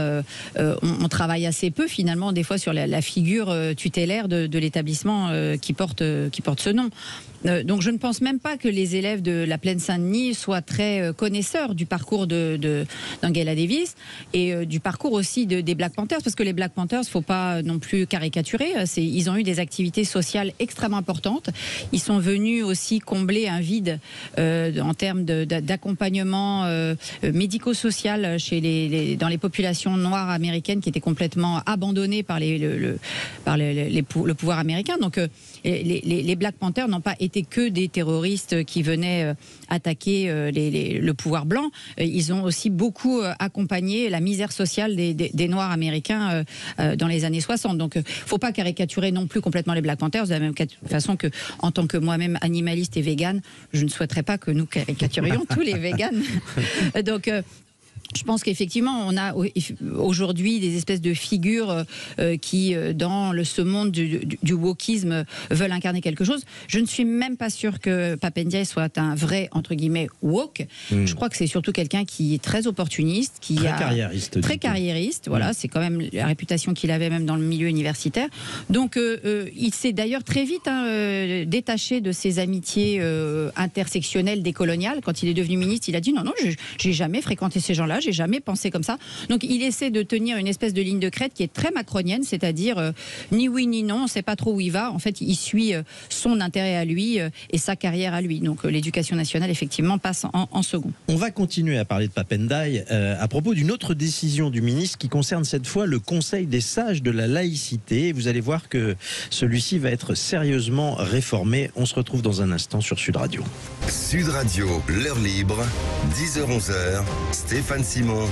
on travaille assez peu finalement des fois sur la figure tutélaire de l'établissement qui porte ce nom. Donc je ne pense même pas que les élèves de la Plaine-Saint-Denis soient très connaisseurs du parcours d'Angela Davis et du parcours aussi des Black Panthers, parce que les Black Panthers, il ne faut pas non plus caricaturer, ils ont eu des activités sociales extrêmement importantes. Ils sont venus aussi combler un vide en termes d'accompagnement médico-social dans les populations noires américaines qui étaient complètement abandonnées par le pouvoir américain. Donc les Black Panthers n'ont pas été que des terroristes qui venaient attaquer le pouvoir blanc. Ils ont aussi beaucoup accompagné la misère sociale des Noirs américains dans les années 60. Donc, il ne faut pas caricaturer non plus complètement les Black Panthers, de la même façon que, en tant que moi-même animaliste et végane, je ne souhaiterais pas que nous caricaturions tous les véganes. Donc, je pense qu'effectivement, on a aujourd'hui des espèces de figures qui, dans ce monde du wokisme, veulent incarner quelque chose. Je ne suis même pas sûre que Papa Ndiaye soit un vrai, entre guillemets, woke. Je crois que c'est surtout quelqu'un qui est très opportuniste, très carriériste. Voilà, c'est quand même la réputation qu'il avait même dans le milieu universitaire. Donc, il s'est d'ailleurs très vite détaché de ses amitiés intersectionnelles décoloniales. Quand il est devenu ministre, il a dit non, j'ai jamais fréquenté ces gens-là. J'ai jamais pensé comme ça. Donc il essaie de tenir une espèce de ligne de crête qui est très macronienne, c'est-à-dire ni oui ni non, on ne sait pas trop où il va. En fait, il suit son intérêt à lui et sa carrière à lui. Donc l'éducation nationale, effectivement, passe en second. On va continuer à parler de Papa Ndiaye à propos d'une autre décision du ministre qui concerne cette fois le Conseil des sages de la laïcité. Vous allez voir que celui-ci va être sérieusement réformé. On se retrouve dans un instant sur Sud Radio. Sud Radio, l'heure libre, 10h-11h, Stéphane Simon,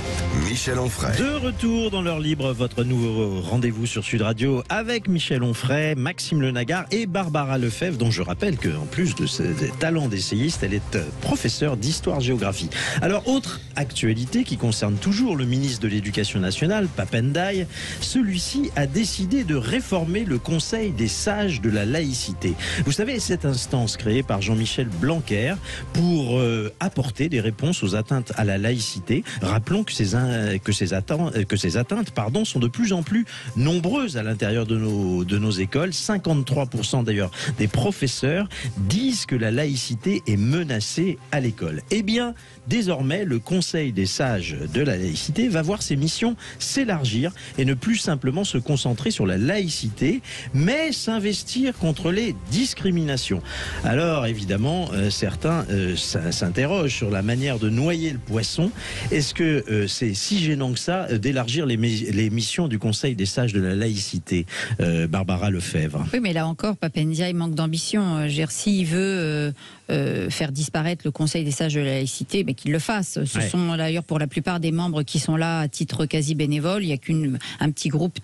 Michel Onfray. De retour dans l'heure libre, votre nouveau rendez-vous sur Sud Radio avec Michel Onfray, Maxime Le Nagar et Barbara Lefebvre, dont je rappelle qu'en plus de ses talents d'essayiste, elle est professeure d'histoire-géographie. Alors, autre actualité qui concerne toujours le ministre de l'Éducation nationale, Papa Ndiaye, celui-ci a décidé de réformer le Conseil des sages de la laïcité. Vous savez, cette instance créée par Jean-Michel Blanquer pour apporter des réponses aux atteintes à la laïcité. Rappelons que ces atteintes sont de plus en plus nombreuses à l'intérieur de nos écoles. 53% d'ailleurs des professeurs disent que la laïcité est menacée à l'école. Eh bien, désormais, le Conseil des sages de la laïcité va voir ses missions s'élargir et ne plus simplement se concentrer sur la laïcité, mais s'investir contre les discriminations. Alors, évidemment, certains s'interrogent sur la manière de noyer le poisson. Est-ce est-ce que c'est si gênant que ça d'élargir les missions du Conseil des sages de la laïcité, Barbara Lefebvre? Oui, mais là encore, Pap Ndiaye manque d'ambition. Je veux dire, s'il veut faire disparaître le Conseil des sages de la laïcité, mais qu'il le fasse. Ce sont d'ailleurs pour la plupart des membres qui sont là à titre quasi bénévole. Il n'y a qu'un petit groupe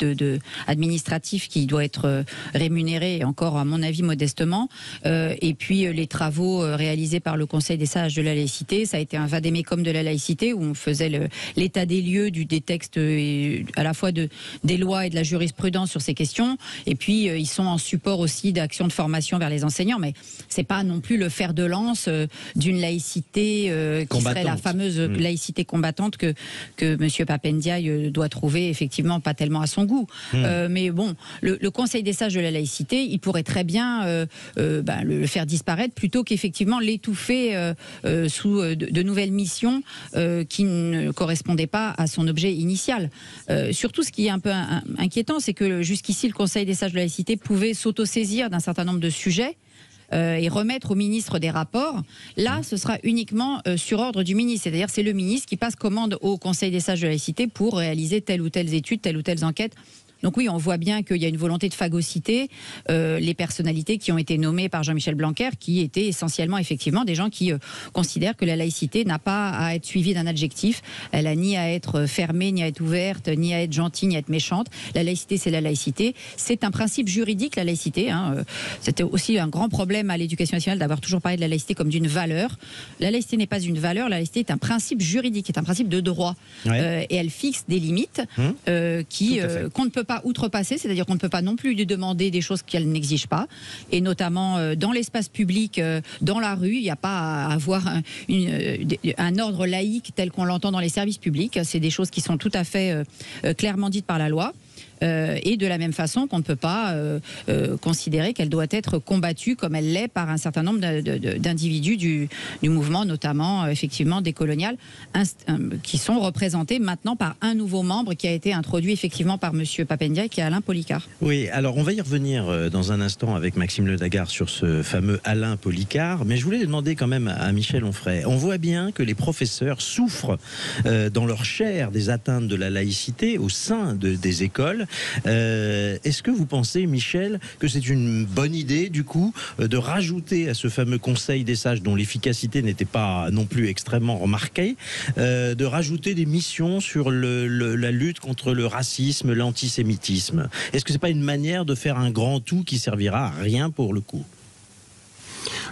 administratif qui doit être rémunéré, encore à mon avis modestement. Et puis les travaux réalisés par le Conseil des sages de la laïcité, ça a été un vade-mecum de la laïcité où on faisait l'état des lieux des textes à la fois des lois et de la jurisprudence sur ces questions. Et puis ils sont en support aussi d'actions de formation vers les enseignants. Mais c'est pas non plus le fer de lance d'une laïcité qui serait la fameuse laïcité combattante que M. Pap Ndiaye doit trouver effectivement pas tellement à son goût. Mais bon, le Conseil des sages de la laïcité, il pourrait très bien le faire disparaître plutôt qu'effectivement l'étouffer sous de nouvelles missions qui ne correspondaient pas à son objet initial. Surtout, ce qui est un peu inquiétant, c'est que jusqu'ici, le Conseil des sages de la laïcité pouvait s'autosaisir d'un certain nombre de sujets et remettre au ministre des rapports. Là, ce sera uniquement sur ordre du ministre. C'est-à-dire, c'est le ministre qui passe commande au Conseil des sages de la laïcité pour réaliser telle ou telle étude, telle ou telle enquête. Donc oui, on voit bien qu'il y a une volonté de phagocyter les personnalités qui ont été nommées par Jean-Michel Blanquer, qui étaient essentiellement effectivement des gens qui considèrent que la laïcité n'a pas à être suivie d'un adjectif. Elle a ni à être fermée, ni à être ouverte, ni à être gentille, ni à être méchante. La laïcité, c'est la laïcité. C'est un principe juridique, la laïcité. C'était aussi un grand problème à l'éducation nationale d'avoir toujours parlé de la laïcité comme d'une valeur. La laïcité n'est pas une valeur, la laïcité est un principe juridique, est un principe de droit. Et elle fixe des limites qu'on ne peut pas outrepasser, c'est-à-dire qu'on ne peut pas non plus lui demander des choses qu'elle n'exige pas, et notamment dans l'espace public, dans la rue, il n'y a pas à avoir un ordre laïque tel qu'on l'entend dans les services publics. C'est des choses qui sont tout à fait clairement dites par la loi. Et de la même façon qu'on ne peut pas considérer qu'elle doit être combattue comme elle l'est par un certain nombre d'individus du mouvement, notamment effectivement décolonial, qui sont représentés maintenant par un nouveau membre qui a été introduit effectivement par M. Pap Ndiaye, qui est Alain Policart. Oui, alors on va y revenir dans un instant avec Maxime Ledagar sur ce fameux Alain Policart, mais je voulais demander quand même à Michel Onfray. On voit bien que les professeurs souffrent dans leur chair des atteintes de la laïcité au sein des écoles. Est-ce que vous pensez, Michel, que c'est une bonne idée, du coup, de rajouter à ce fameux Conseil des sages, dont l'efficacité n'était pas non plus extrêmement remarquée, de rajouter des missions sur la lutte contre le racisme, l'antisémitisme? Est-ce que c'est pas une manière de faire un grand tout qui servira à rien pour le coup?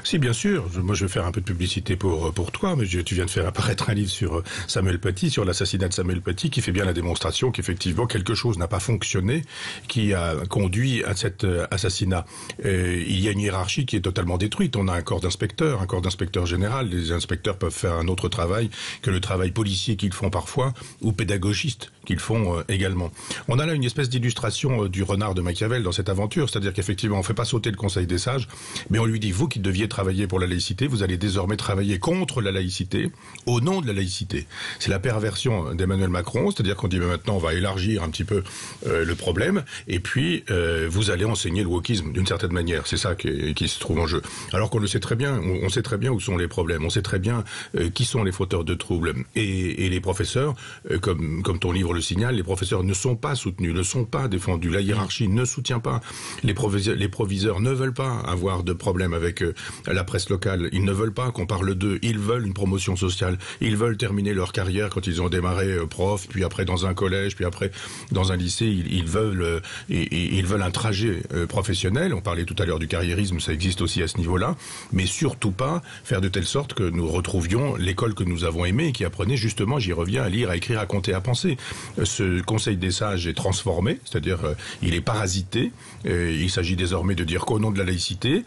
Si, bien sûr. Moi, je vais faire un peu de publicité pour toi, mais tu viens de faire apparaître un livre sur Samuel Paty, sur l'assassinat de Samuel Paty, qui fait bien la démonstration qu'effectivement quelque chose n'a pas fonctionné, qui a conduit à cet assassinat. Il y a une hiérarchie qui est totalement détruite. On a un corps d'inspecteur général. Les inspecteurs peuvent faire un autre travail que le travail policier qu'ils font parfois, ou pédagogiste qu'ils font également. On a là une espèce d'illustration du renard de Machiavel dans cette aventure, c'est-à-dire qu'effectivement, on ne fait pas sauter le Conseil des sages, mais on lui dit, vous qui deviez travailler pour la laïcité, vous allez désormais travailler contre la laïcité, au nom de la laïcité. C'est la perversion d'Emmanuel Macron, c'est-à-dire qu'on dit, maintenant, on va élargir un petit peu le problème, et puis vous allez enseigner le wokisme d'une certaine manière. C'est ça qui se trouve en jeu. Alors qu'on le sait très bien, on sait très bien où sont les problèmes, on sait très bien qui sont les fauteurs de troubles. Et les professeurs, comme ton livre le signale, les professeurs ne sont pas soutenus, ne sont pas défendus. La hiérarchie ne soutient pas. Les proviseurs ne veulent pas avoir de problème avec la presse locale. Ils ne veulent pas qu'on parle d'eux. Ils veulent une promotion sociale. Ils veulent terminer leur carrière quand ils ont démarré prof, puis après dans un collège, puis après dans un lycée. Ils veulent un trajet professionnel. On parlait tout à l'heure du carriérisme, ça existe aussi à ce niveau-là. Mais surtout pas faire de telle sorte que nous retrouvions l'école que nous avons aimée et qui apprenait justement, j'y reviens, à lire, à écrire, à compter, à penser. Ce Conseil des sages est transformé, c'est-à-dire il est parasité. Il s'agit désormais de dire qu'au nom de la laïcité,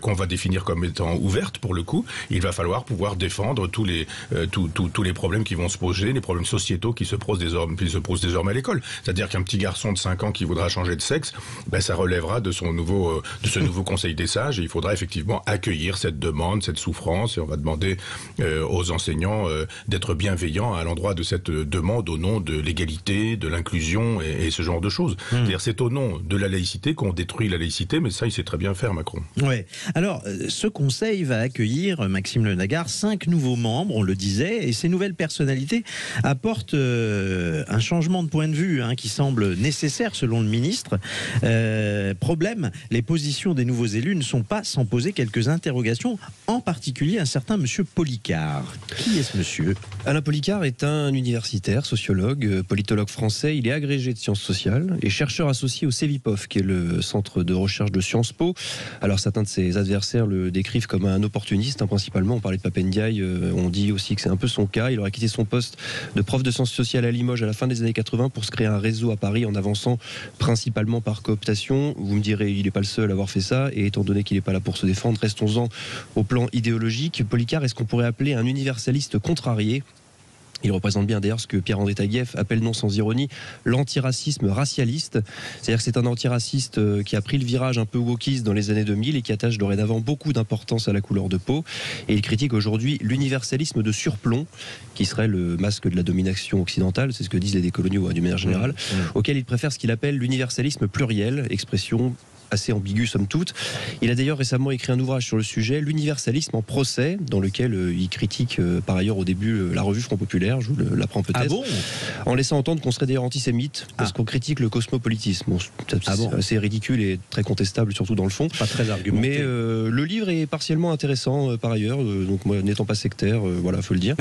qu'on va définir comme étant ouverte pour le coup, il va falloir pouvoir défendre tous les problèmes qui vont se poser, les problèmes sociétaux qui se posent désormais à l'école. C'est-à-dire qu'un petit garçon de 5 ans qui voudra changer de sexe, ça relèvera de ce nouveau Conseil des sages, et il faudra effectivement accueillir cette demande, cette souffrance, et on va demander aux enseignants d'être bienveillants à l'endroit de cette demande au nom de l'égalité l'égalité, de l'inclusion et ce genre de choses. C'est-à-dire c'est au nom de la laïcité qu'on détruit la laïcité, mais ça il sait très bien faire Macron. Ouais. Alors ce conseil va accueillir, Maxime Le Nagard, 5 nouveaux membres, on le disait, et ces nouvelles personnalités apportent un changement de point de vue qui semble nécessaire selon le ministre. Problème, les positions des nouveaux élus ne sont pas sans poser quelques interrogations, en particulier un certain monsieur Policart. Qui est ce monsieur ? Alain Policart est un universitaire, sociologue, politologue français. Il est agrégé de sciences sociales et chercheur associé au CEVIPOF, qui est le centre de recherche de Sciences Po. Alors certains de ses adversaires le décrivent comme un opportuniste, principalement. On parlait de Pape Ndiaye, on dit aussi que c'est un peu son cas. Il aurait quitté son poste de prof de sciences sociales à Limoges à la fin des années 80 pour se créer un réseau à Paris en avançant principalement par cooptation. Vous me direz, il n'est pas le seul à avoir fait ça, et étant donné qu'il n'est pas là pour se défendre, restons-en au plan idéologique. Policart est ce qu'on pourrait appeler un universaliste contrarié. Il représente bien d'ailleurs ce que Pierre-André Taguieff appelle non sans ironie l'antiracisme racialiste. C'est-à-dire que c'est un antiraciste qui a pris le virage un peu wokiste dans les années 2000 et qui attache dorénavant beaucoup d'importance à la couleur de peau. Et il critique aujourd'hui l'universalisme de surplomb, qui serait le masque de la domination occidentale, c'est ce que disent les décoloniaux d'une manière générale, auquel il préfère ce qu'il appelle l'universalisme pluriel, expression assez ambigu somme toute. Il a d'ailleurs récemment écrit un ouvrage sur le sujet, L'universalisme en procès, dans lequel il critique par ailleurs au début la revue Front Populaire, je vous l'apprends peut-être, Ah bon ? en laissant entendre qu'on serait d'ailleurs antisémite, parce qu'on critique le cosmopolitisme. Bon, c'est assez ridicule et très contestable, surtout dans le fond. Pas très argumenté. Mais le livre est partiellement intéressant par ailleurs, donc moi n'étant pas sectaire, voilà, faut le dire.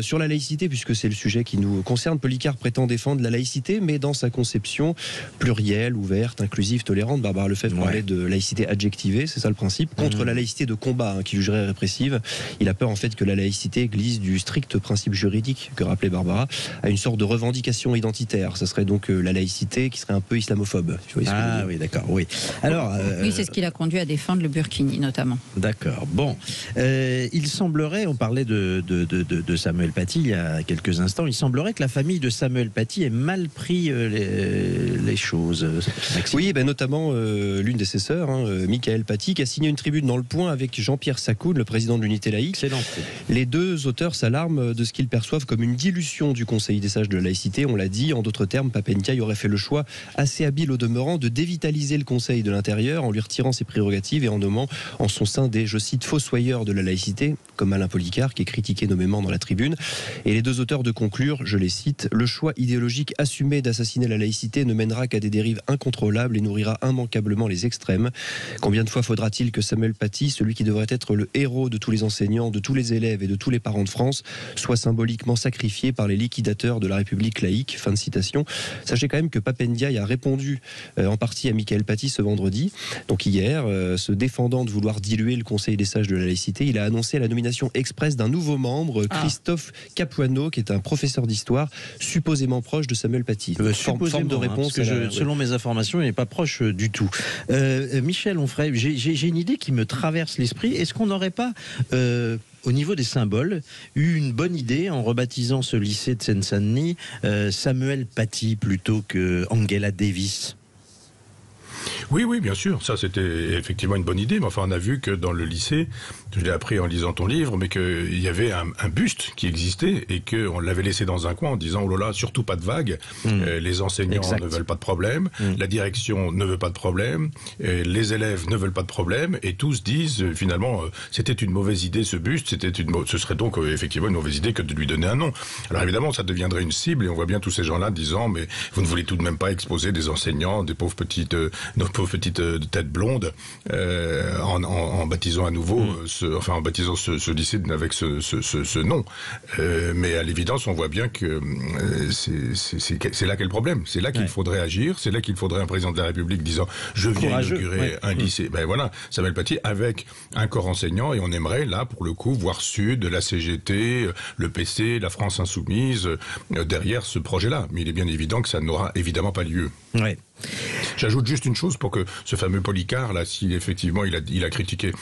Sur la laïcité, puisque c'est le sujet qui nous concerne, Policart prétend défendre la laïcité, mais dans sa conception plurielle, ouverte, inclusive, tolérante. Barbara Lefebvre parlait de laïcité adjectivée, c'est ça le principe, contre la laïcité de combat qui jugerait répressive. Il a peur en fait que la laïcité glisse du strict principe juridique que rappelait Barbara à une sorte de revendication identitaire. Ça serait donc la laïcité qui serait un peu islamophobe. Ah oui, d'accord, oui. Alors, oui, c'est ce qui l'a conduit à défendre le Burkini notamment. D'accord. Bon, il semblerait, on parlait de Samuel Paty il y a quelques instants, il semblerait que la famille de Samuel Paty ait mal pris les choses. Maxime. Oui, notamment l'une de ses sœurs, Michael Paty, qui a signé une tribune dans Le Point avec Jean-Pierre Sacoun, le président de l'Unité laïque. Excellent. Les deux auteurs s'alarment de ce qu'ils perçoivent comme une dilution du Conseil des sages de la laïcité. On l'a dit, en d'autres termes, Pape Ndiaye aurait fait le choix, assez habile au demeurant, de dévitaliser le Conseil de l'Intérieur en lui retirant ses prérogatives et en nommant en son sein des, je cite, fossoyeurs de la laïcité, comme Alain Policart, qui est critiqué nommément dans la tribune. Et les deux auteurs de conclure, je les cite, « Le choix idéologique assumé d'assassiner la laïcité ne mènera qu'à des dérives incontrôlables et nourrira immanquablement les extrêmes. Combien de fois faudra-t-il que Samuel Paty, celui qui devrait être le héros de tous les enseignants, de tous les élèves et de tous les parents de France, soit symboliquement sacrifié par les liquidateurs de la République laïque ?» Fin de citation. Sachez quand même que Pape Ndiaye a répondu en partie à Michael Paty ce vendredi, donc hier, se défendant de vouloir diluer le Conseil des sages de la laïcité. Il a annoncé la nomination express d'un nouveau membre, Christophe Capuano, qui est un professeur d'histoire supposément proche de Samuel Paty. Forme de réponse, selon mes informations, il n'est pas proche du tout. Michel Onfray, j'ai une idée qui me traverse l'esprit. Est-ce qu'on n'aurait pas, au niveau des symboles, eu une bonne idée en rebaptisant ce lycée de Seine-Saint-Denis Samuel Paty plutôt que Angela Davis? Oui, bien sûr, ça c'était effectivement une bonne idée, mais enfin on a vu que dans le lycée, je l'ai appris en lisant ton livre, mais qu'il y avait un buste qui existait et qu'on l'avait laissé dans un coin en disant « Oh là là, surtout pas de vagues, les enseignants ne veulent pas de problème, la direction ne veut pas de problème, les élèves ne veulent pas de problème », et tous disent finalement c'était une mauvaise idée ce buste, ce serait donc effectivement une mauvaise idée que de lui donner un nom. Alors évidemment ça deviendrait une cible et on voit bien tous ces gens-là disant « Mais vous ne voulez tout de même pas exposer des enseignants, des pauvres petites têtes blondes en baptisant à nouveau en baptisant ce lycée avec ce nom. Mais à l'évidence, on voit bien que c'est là qu'est le problème. C'est là qu'il faudrait agir. C'est là qu'il faudrait un président de la République disant « Je viens inaugurer un lycée ». Ben voilà, Samuel Paty avec un corps enseignant et on aimerait là, pour le coup, voir Sud, la CGT, le PC, la France Insoumise derrière ce projet-là. Mais il est bien évident que ça n'aura évidemment pas lieu. Ouais. J'ajoute juste une chose pour que ce fameux Policart, là, si effectivement il a critiqué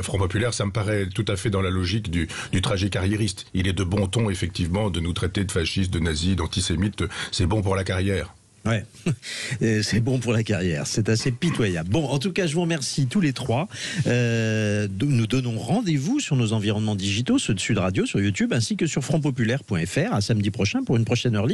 Front Populaire, ça me paraît tout à fait dans la logique du trajet carriériste. Il est de bon ton, effectivement, de nous traiter de fascistes, de nazis, d'antisémites. C'est bon pour la carrière. Ouais, c'est bon pour la carrière, c'est assez pitoyable. Bon, en tout cas, je vous remercie tous les trois. Nous donnons rendez-vous sur nos environnements digitaux, ceux de Sud Radio, sur YouTube, ainsi que sur frontpopulaire.fr à samedi prochain pour une prochaine heure libre.